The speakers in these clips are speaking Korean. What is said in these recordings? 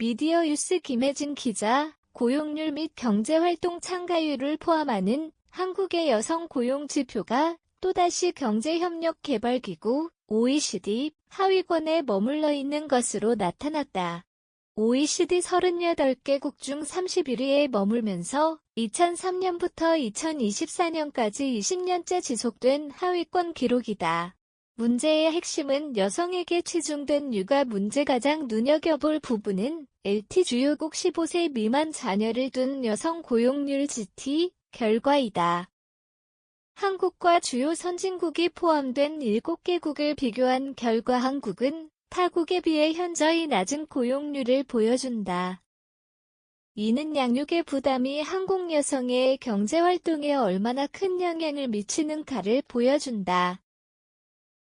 미디어유스 김혜진 기자, 고용률 및 경제활동 참가율을 포함하는 한국의 여성 고용 지표가 또다시 경제협력개발기구 OECD 하위권에 머물러 있는 것으로 나타났다. OECD 38개국 중 31위에 머물면서 2003년부터 2024년까지 20년째 지속된 하위권 기록이다. 문제의 핵심은 여성에게 치중된 육아 문제. 가장 눈여겨볼 부분은 LT 주요국 15세 미만 자녀를 둔 여성 고용률 GT 결과이다. 한국과 주요 선진국이 포함된 7개국을 비교한 결과 한국은 타국에 비해 현저히 낮은 고용률을 보여준다. 이는 양육의 부담이 한국 여성의 경제활동에 얼마나 큰 영향을 미치는가를 보여준다.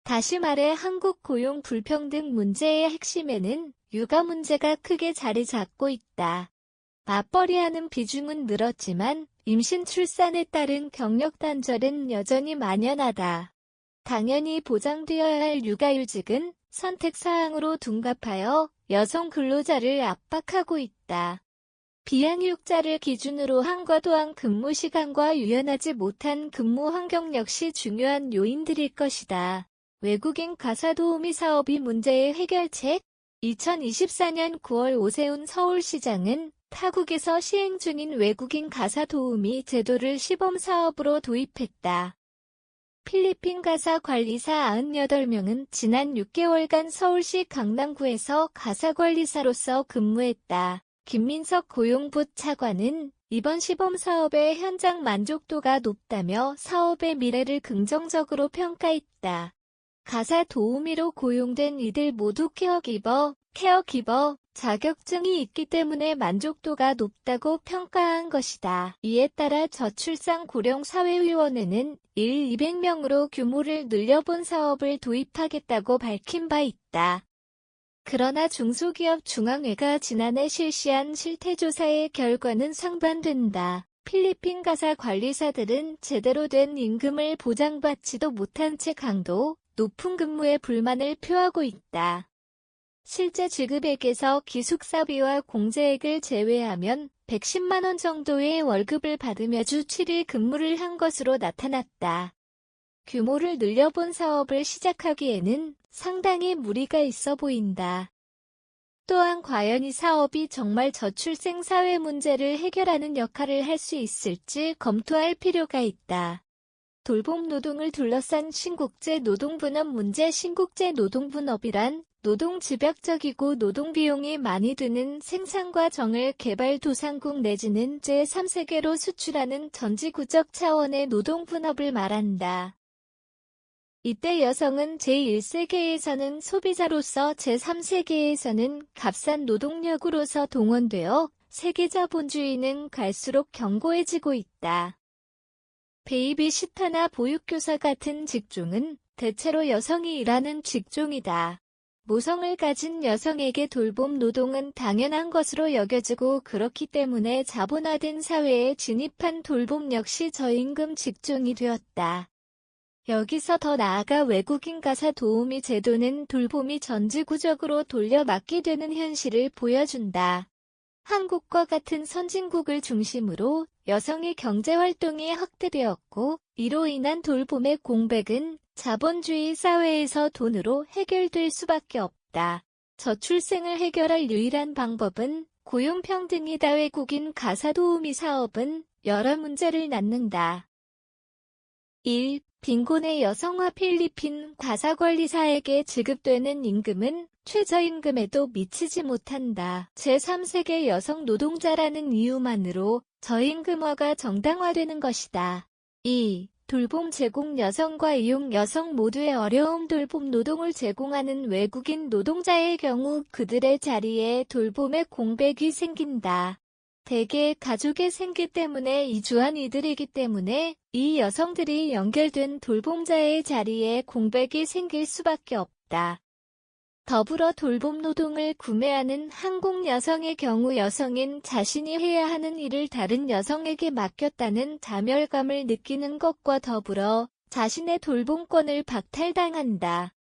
다시 말해 한국 고용 불평등 문제의 핵심에는 육아 문제가 크게 자리 잡고 있다. 맞벌이하는 비중은 늘었지만 임신 출산에 따른 경력 단절은 여전히 만연하다. 당연히 보장되어야 할 육아휴직은 선택사항으로 둔갑하여 여성 근로자를 압박하고 있다. 비양육자를 기준으로 한 과도한 근무 시간과 유연하지 못한 근무 환경 역시 중요한 요인들일 것이다. 외국인 가사도우미 사업이 문제의 해결책? 2024년 9월 오세훈 서울시장은 타국에서 시행 중인 외국인 가사도우미 제도를 시범사업으로 도입했다. 필리핀 가사관리사 98명은 지난 6개월간 서울시 강남구에서 가사관리사로서 근무했다. 김민석 고용부 차관은 이번 시범사업의 현장 만족도가 높다며 사업의 미래를 긍정적으로 평가했다. 가사 도우미로 고용된 이들 모두 케어기버 자격증이 있기 때문에 만족도가 높다고 평가한 것이다. 이에 따라 저출산 고령 사회위원회는 200명으로 규모를 늘려본 사업을 도입하겠다고 밝힌 바 있다. 그러나 중소기업 중앙회가 지난해 실시한 실태조사의 결과는 상반된다. 필리핀 가사 관리사들은 제대로 된 임금을 보장받지도 못한 채 강도 높은 근무에 불만을 표하고 있다. 실제 지급액에서 기숙사비와 공제액을 제외하면 110만 원 정도의 월급을 받으며 주 7일 근무를 한 것으로 나타났다. 규모를 늘려본 사업을 시작하기에는 상당히 무리가 있어 보인다. 또한 과연 이 사업이 정말 저출생 사회 문제를 해결하는 역할을 할 수 있을지 검토할 필요가 있다. 돌봄 노동을 둘러싼 신국제 노동분업 문제. 신국제 노동분업이란 노동 집약적이고 노동 비용이 많이 드는 생산과 정을 개발도상국 내지는 제3세계로 수출하는 전지구적 차원의 노동분업을 말한다. 이때 여성은 제1세계에서는 소비자로서 제3세계에서는 값싼 노동력으로서 동원되어 세계자본주의는 갈수록 견고해지고 있다. 베이비시터나 보육교사 같은 직종은 대체로 여성이 일하는 직종이다. 모성을 가진 여성에게 돌봄 노동은 당연한 것으로 여겨지고 그렇기 때문에 자본화된 사회에 진입한 돌봄 역시 저임금 직종이 되었다. 여기서 더 나아가 외국인 가사 도우미 제도는 돌봄이 전지구적으로 돌려막게 되는 현실을 보여준다. 한국과 같은 선진국을 중심으로 여성의 경제활동이 확대되었고 이로 인한 돌봄의 공백은 자본주의 사회에서 돈으로 해결될 수밖에 없다. 저출생을 해결할 유일한 방법은 고용평등이다. 외국인 가사도우미 사업은 여러 문제를 낳는다. 1. 빈곤의 여성화. 필리핀 가사관리사에게 지급되는 임금은 최저임금에도 미치지 못한다. 제3세계 여성 노동자라는 이유만으로 저임금화가 정당화되는 것이다. 2. 돌봄 제공 여성과 이용 여성 모두의 어려움. 돌봄 노동을 제공하는 외국인 노동자의 경우 그들의 자리에 돌봄의 공백이 생긴다. 대개 가족의 생계 때문에 이주한 이들이기 때문에 이 여성들이 연결된 돌봄자의 자리에 공백이 생길 수밖에 없다. 더불어 돌봄 노동을 구매하는 한국 여성의 경우 여성인 자신이 해야 하는 일을 다른 여성에게 맡겼다는 자멸감을 느끼는 것과 더불어 자신의 돌봄권을 박탈당한다.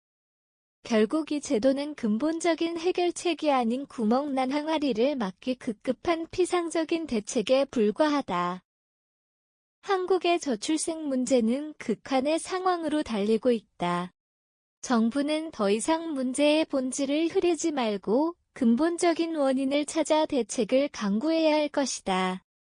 결국 이 제도는 근본적인 해결책이 아닌 구멍난 항아리를 막기 급급한 피상적인 대책에 불과하다. 한국의 저출생 문제는 극한의 상황으로 달리고 있다. 정부는 더 이상 문제의 본질을 흐리지 말고 근본적인 원인을 찾아 대책을 강구해야 할 것이다.